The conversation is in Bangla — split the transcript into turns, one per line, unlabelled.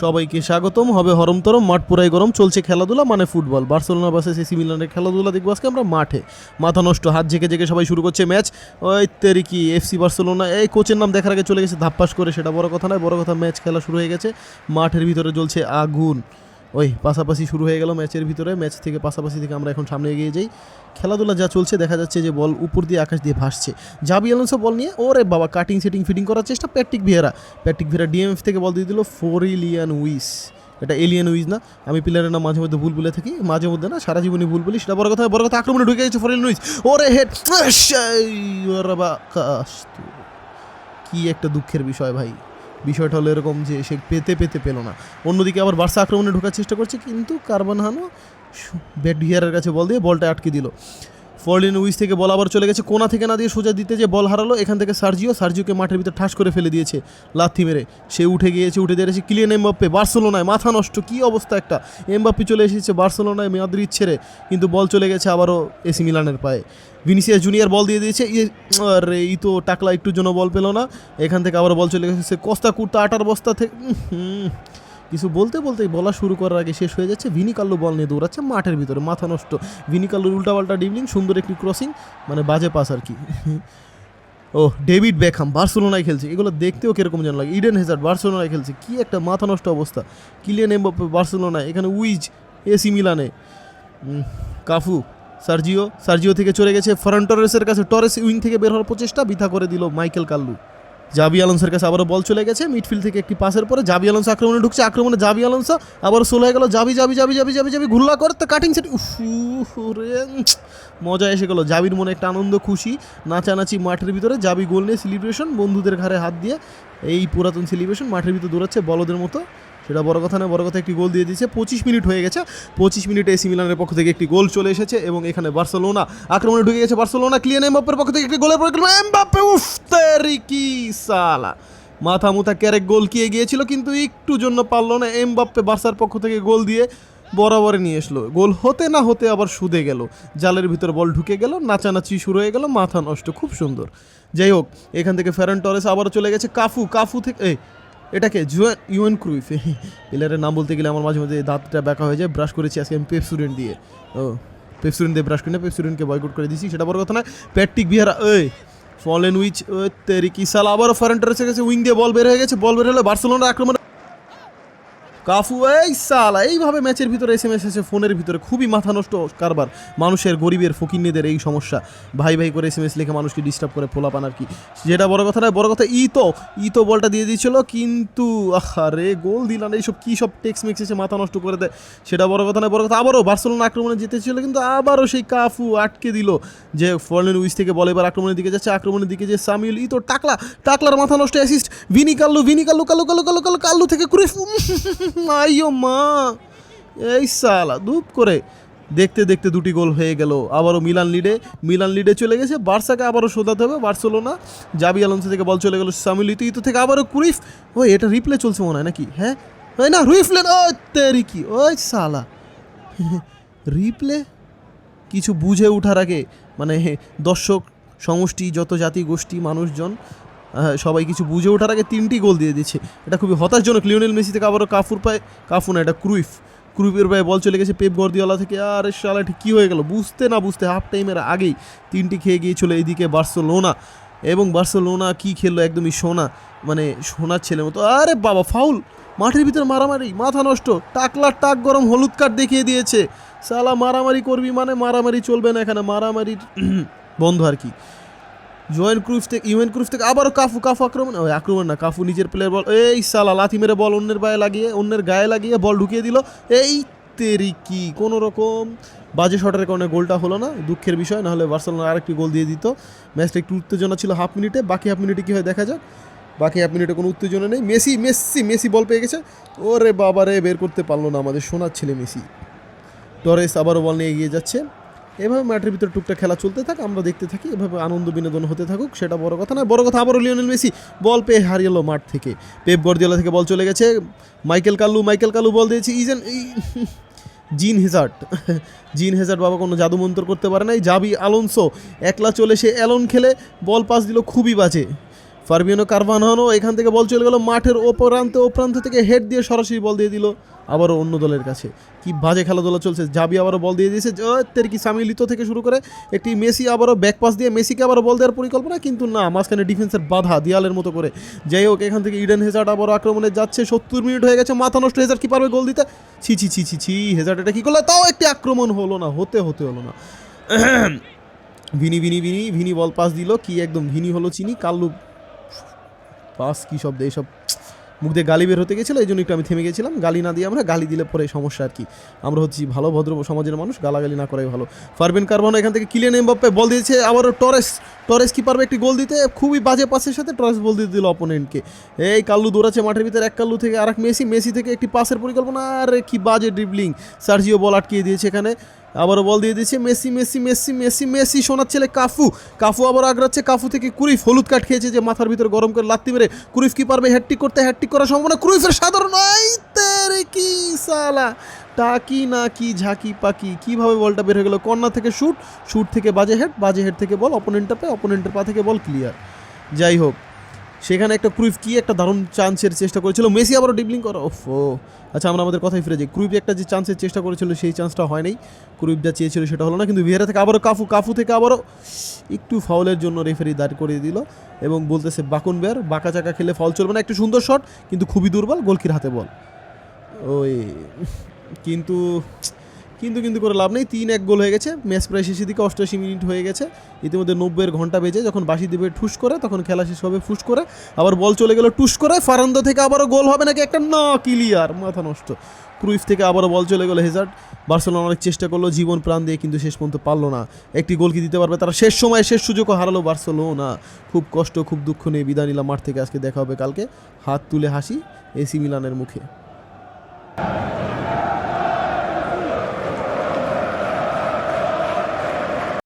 সবাইকে স্বাগতম। হবে হরমতরম, মাঠ পুরাই গরম, চলছে খেলাধুলা মানে ফুটবল। বার্সেলোনা ভার্সেস এসি মিলানের খেলাধুলা দেখবো আজকে আমরা মাঠে। মাথা নষ্ট, হাত ঝেঁকে ঝেঁকে সবাই শুরু করছে ম্যাচ। ওই তেরিকি এফসি বার্সেলোনা, এই কোচের নাম দেখার আগে চলে গেছে ধাপ্পাস করে, সেটা বড় কথা নয়। বড় কথা ম্যাচ খেলা শুরু হয়ে গেছে, মাঠের ভিতরে জ্বলছে আগুন। ওই পাশাপাশি শুরু হয়ে গেল ম্যাচের ভিতরে। ম্যাচ থেকে পাশাপাশি থেকে আমরা এখন সামনে এগিয়ে যাই। খেলাধুলা যা চলছে দেখা যাচ্ছে যে বল উপর দিয়ে আকাশ দিয়ে ভাসছে। জাবি আলোনসো বল নিয়ে, ওরে বাবা, কাটিং সেটিং ফিটিং করার চেষ্টা। প্যাট্রিক ভিয়েরা ডিএমএফ থেকে বল দিয়ে দিল ফোরিলিয়ান উইস। এটা এলিয়ান উইজ না, আমি প্লেয়ারের নাম মাঝে মধ্যে ভুল বলে থাকি, মাঝে মধ্যে না, সারা জীবনই ভুল বলি, সেটা বড় কথা। বড় কথা আক্রমণে ঢুকে গেছে ফোরিলিয়ান উইজ, ওরে হেড। কি একটা দুঃখের বিষয় ভাই, বিষয়টা হলো এরকম যে সে পেতে পেলো না। অন্যদিকে আবার বার্সা আক্রমণে ঢোকার চেষ্টা করছে, কিন্তু কারবানহানো ব্যাট ভিয়ারের কাছে বল দিয়ে বলটা আটকে দিল। ফরলিন উইস থেকে বল আবার চলে গেছে কোনা থেকে না দিয়ে সোজা দিতে, যে বল হারালো। এখান থেকে সার্জিওকে মাঠের ভিতরে ঠাস করে ফেলে দিয়েছে লাথি মেরে। সে উঠে দিয়েছে কিলিয়ান এমবাপ্পে। বার্সেলোনায় মাথা নষ্ট, কি অবস্থা একটা। এমবাপ্পে চলে এসেছে বার্সেলোনায় মাদ্রিদ ছেড়ে, কিন্তু বল চলে গেছে আবারও এসি মিলানের পায়ে। ভিনিসিয়াস জুনিয়র বল দিয়ে দিয়েছে, আরে এই তো টাকলা একটুর জন্য বল পেল না। এখান থেকে আবার বল চলে গেছে কস্তা কুর্তা আটার বস্তা থেকে। কিছু বলতেই বলা শুরু করার আগে শেষ হয়ে যাচ্ছে। ভিনি কাল্লু বল নিয়ে দৌড়াচ্ছে মাঠের ভিতরে, মাথা নষ্ট। ভিনি কাল্লুর উল্টাপাল্টা ডিবলিং, সুন্দর একটি ক্রসিং, মানে বাজে পাস আর কি। ও ডেভিড বেকহাম বার্সেলোনায় খেলছে, এগুলো দেখতেও কিরকম যেন লাগে। ইডেন হ্যাজার্ড বার্সেলোনায় খেলছে, কি একটা মাথা নষ্ট অবস্থা। কিলিয়ান এমবাপ্পে বার্সেলোনায়, এখানে উইজ এসি মিলানে। কাফু সার্জিও থেকে চলে গেছে ফারান টরেসের কাছে। টরেস উইং থেকে বের হওয়ার প্রচেষ্টা বৃথা করে দিল মাইকেল কাল্লু। জাবি আলোনসোর কাছে আবারও বল চলে গেছে মিডফিল্ড থেকে একটি পাসের পরে। জাবি আলোনসো আক্রমণে ঢুকছে, আক্রমণে জাবি আলোনসো আবার সোলো হয়ে গেল। জাবি ঘুরলা করে তো কাটিং সেট, রে মজা এসে গেল। জাবির মনে একটা আনন্দ, খুশি, নাচানাচি মাঠের ভিতরে। জাবি গোল নিয়ে সেলিব্রেশন, বন্ধুদের ঘাড়ে হাত দিয়ে এই পুরাতন সেলিব্রেশন, মাঠের ভিতরে দৌড়াচ্ছে বলদের মতো। সেটা বড় কথা না, বড় কথা একটি গোল দিয়ে দিয়েছে। 25 মিনিট হয়ে গেছে, 25 মিনিটে এসি মিলানের পক্ষ থেকে একটি গোল চলে এসেছে। এবং এখানে বার্সেলোনা আক্রমণে ঢুকে গেছে। বার্সেলোনা কিলিয়ান এমবাপ্পের পক্ষ থেকে একটি গোলের পরে এমবাপ্পে, উফ তেরিকি সালা, মাথা মুথা ক্যারেক গোল কি গিয়েছিল, কিন্তু একটু জন্য পারলো না। এমবাপ্পে বার্সার পক্ষ থেকে গোল দিয়ে বরাবরে নিয়ে আসলো। গোল হতে না হতে আবার সুদে গেল, জালের ভিতরে বল ঢুকে গেল, নাচানাচি শুরু হয়ে গেল, মাথা নষ্ট, খুব সুন্দর। যাই হোক, এখান থেকে ফেরান টরেস আবারও চলে গেছে। কাফু থেকে এটাকে ইউএন ক্রুইফ, প্লেয়ারের নাম বলতে গেলে আমার মাঝে মাঝে দাঁতটা ব্যাকা হয়ে যায়। ব্রাশ করেছি আজকে আমি পেপসুডেন্ট দিয়ে, পেপসুডেন্ট দিয়ে ব্রাশ করি না, পেপসুডেন্টকে বয়কট করে দিয়েছি, সেটা বড় কথা না। প্যাট্রিক ভিয়েরা ফলেন উইচ তেরিকি সালা, আবারও ফেরান টরেসের কাছে উইং দিয়ে বল বের হয়ে গেছে। বল বের হলে বার্সেলোনার আক্রমণ। কাফু এই সালা, এইভাবে ম্যাচের ভিতরে এসএমএস এসে ফোনের ভিতরে, খুবই মাথা নষ্ট কারবার। মানুষের গরিবের ফকিন্নিদের এই সমস্যা, ভাই করে এসএমএস লিখে মানুষকে ডিস্টার্ব করে পোলাপান আর কি। যেটা বড় কথা নয়, বড় কথা ইতো বলটা দিয়ে দিয়েছিল, কিন্তু আরে গোল দিলাম। এইসব কী সব টেক্স মেক্স এসে মাথা নষ্ট করে দেয়, সেটা বড় কথা নয়। বড় কথা আবারও বার্সেলোনা আক্রমণে জিতেছিল, কিন্তু আবারও সেই কাফু আটকে দিল। যে ফরলেন উইস থেকে বল এবার আক্রমণের দিকে যাচ্ছে, আক্রমণের দিকে যে সামিউল টাকলার মাথা নষ্ট অ্যাসিস্ট। ভিনি কাল্লু থেকে ক্রিফ, আইও মা, এই সালা ধূপ করে। দেখতে দেখতে দুটি গোল হয়ে গেল। আবারও মিলান লিডে চলে গেছে। বার্সাকে আবারও শোধাতে হবে বার্সেলোনা। জাবি আলোনসো থেকে বল চলে গেল সামিউল ইতো থেকে আবারও ক্রিফ। ওই এটা রিপ্লে চলছে মনে হয় নাকি? হ্যাঁ না, রুইফলেন, ও তেরিকি, ওই সালা রিপ্লে। কিছু বুঝে ওঠার আগে, মানে দর্শক সমষ্টি, যত জাতি গোষ্ঠী মানুষজন, সবাই কিছু বুঝে ওঠার আগে 3টি গোল দিয়ে দিচ্ছে। এটা খুবই হতাশজনক। লিওনেল মেসি থেকে আবারও কাফু না, এটা ক্রুইফের পায়ে বল চলে গেছে পেপ গার্দিওলা থেকে। আর শালা ঠিক কী হয়ে গেল বুঝতে না বুঝতে হাফ টাইমের আগেই 3টি খেয়ে গিয়েছিল এইদিকে বার্সেলোনা। এবং বার্সেলোনা কি খেললো, একদমই সোনার ছেলের মতো। আরে বাবা, ফাউল, মাঠের ভিতরে মারামারি, মাথা নষ্ট। টাক গরম, হলুদ কার্ড দেখিয়ে দিয়েছে। সালা মারামারি করবি মানে মারামারি চলবে না এখানে, মারামারির বন্ধ আর কি। ইউএন ক্রুইফ থেকে আবারও কাফু আক্রমণ না, কাফু নিজের প্লেয়ার বল, এই সালা লাথি মেরে বল অন্যের গায়ে লাগিয়ে বল ঢুকিয়ে দিল। এই তেরিকি, কোনো রকম বাজে শটের কারণে গোলটা হলো না, দুঃখের বিষয়। নাহলে বার্সেলোনা আরেকটি গোল দিয়ে দিত। ম্যাচটা একটু উত্তেজনা ছিল হাফ মিনিটে, বাকি হাফ মিনিটে কী হয় দেখা যাক। বাকি হাফ মিনিটে কোনো উত্তেজনা নেই। মেসি বল পেয়ে গেছে। ওরে বাবারে, বের করতে পারলো না আমাদের সোনার ছেলে মেসি। টরেস আবারও বল নিয়ে এগিয়ে যাচ্ছে। এভাবে মাঠের ভিতরে টুকটাক খেলা চলতে থাক, আমরা দেখতে থাকি, এভাবে আনন্দ বিনোদন হতে থাকুক, সেটা বড় কথা না। বড় কথা আবারও লিওনেল মেসি বল পেয়ে হারিয়ে মাঠ থেকে। পেপ গার্দিওলা থেকে বল চলে গেছে মাইকেল কাল্লু বল দিয়েছে জিন হেজার্ড বাবা কোনো জাদুমন্তর করতে পারে নাই। জাবি আলোনসো একলা চলে সে অ্যালন খেলে বল পাস দিল, খুবই বাজে। ফারবিয়ানো কারভানহানো এখান থেকে বল চলে গেল মাঠের ও প্রান্ত থেকে হেড দিয়ে সরাসরি বল দিয়ে দিল আবারও অন্য দলের কাছে। কি বাজে খেলাধুলা চলছে। জাবি আবারও বল দিয়ে দিয়েছে তের কি সামিলিতো থেকে শুরু করে একটি মেসি আবারও ব্যাক পাস দিয়ে মেসিকে আবারও বল দেওয়ার পরিকল্পনা, কিন্তু না, মাঝখানে ডিফেন্সের বাধা দেয়ালের মতো করে। যাই হোক, এখান থেকে ইডেন হেজার্ড আবারও আক্রমণে যাচ্ছে। 70 মিনিট হয়ে গেছে, মাথা নষ্ট। হেজার্ড কি পারবে গোল দিতে? ছি হেজার্ড এটা কি করলো? তাও একটি আক্রমণ হলো না, হতে হলো না। ভিনি বল পাস দিল, কি একদম ভিনি হলো চিনি। কাল্লু পাস কি শব্দ, এইসব মুখ দিয়ে গালি বের হতে গেছিলো, এই জন্য একটু আমি থেমে গেছিলাম। গালি না দিয়ে আমরা, গালি দিলে পরে সমস্যা আর কি। আমরা হচ্ছি ভালো ভদ্র সমাজের মানুষ, গালাগালি না করাই ভালো। ফারবিয়ান কারভানো এখান থেকে কিলিয়ান এমবাপ্পে বল দিয়েছে আবারও টরেস কি পারবে একটি গোল দিতে? খুবই বাজে পাসের সাথে টরেস বল দিয়ে দিল অপোনেন্টকে। এই কাল্লু দৌড়াচ্ছে মাঠের ভিতরে, এক কাল্লু থেকে আরেক মেসি থেকে একটি পাসের পরিকল্পনা, আর কি বাজে ড্রিবলিং। সার্জিও বল আটকিয়ে দিয়েছে এখানে, আবারও বল দিয়ে দিয়েছে মেসি সোনার ছেলে কাফু আবার আগ্রাচ্ছে। কাফু থেকে ক্রুইফ হলুদ কার্ড খেয়েছে যে মাথার ভিতরে গরম করে লাত্তি মেরে। ক্রুইফ কি পারবে হ্যাটট্রিক করতে? হ্যাটট্রিক করার সম্ভাবনা ক্রুইফের সাধারণ নয়। তেরে কি সালা টাকি না কি ঝাঁকি পাকি, কীভাবে বলটা বের হয়ে গেল? কর্নার থেকে শুট থেকে বাজে হেড থেকে বল অপোনেন্টের পা থেকে বল ক্লিয়ার। যাই হোক, সেখানে একটা ক্রুইফ কি একটা দারুণ চান্সের চেষ্টা করেছিল, মেসি আবারও ডিবলিং করা। আচ্ছা, আমরা আমাদের কথাই ফিরে যাই। ক্রুইফ একটা যে চান্সের চেষ্টা করেছিল সেই চান্সটা হয় নাই, ক্রুইফ যা চেয়েছিল সেটা হলো না। কিন্তু ভিয়েরা থেকে আবারও কাফু থেকে আবারও একটু ফাউলের জন্য রেফারি দাঁড় করিয়ে দিল এবং বলতেছে বাকুন বেয়ার, বাঁকা চাকা খেলে ফাউল চলবে না। একটু সুন্দর শট কিন্তু খুবই দুর্বল, গোলকির হাতে বল। কিন্তু করে লাভ নেই। 3-1 গোল হয়ে গেছে। ম্যাচ প্রায় শেষের দিকে, 88 মিনিট হয়ে গেছে। ইতিমধ্যে 90-এর ঘন্টা বেজে যখন বাঁশি দিবে ঠুস করে, তখন খেলা শেষ হবে ফুস করে। আবার বল চলে গেল টুস করে। ফারান্দো থেকে আবারও গোল হবে নাকি? একটা না, ক্লিয়ার, মাথা নষ্ট। ক্রুইফ থেকে আবারও বল চলে গেল হেজার্ড। বার্সেলোনা অনেক চেষ্টা করলো জীবন প্রাণ দিয়ে, কিন্তু শেষ পর্যন্ত পারলো না। একটি গোল কি দিতে পারবে তারা? শেষ সময়ে শেষ সুযোগও হারালো বার্সেলোনা। খুব কষ্ট, খুব দুঃখ নিয়ে বিদায় নিলাম মাঠ থেকে। আজকে দেখা হবে কালকে। হাত তুলে হাসি এসি মিলানের মুখে।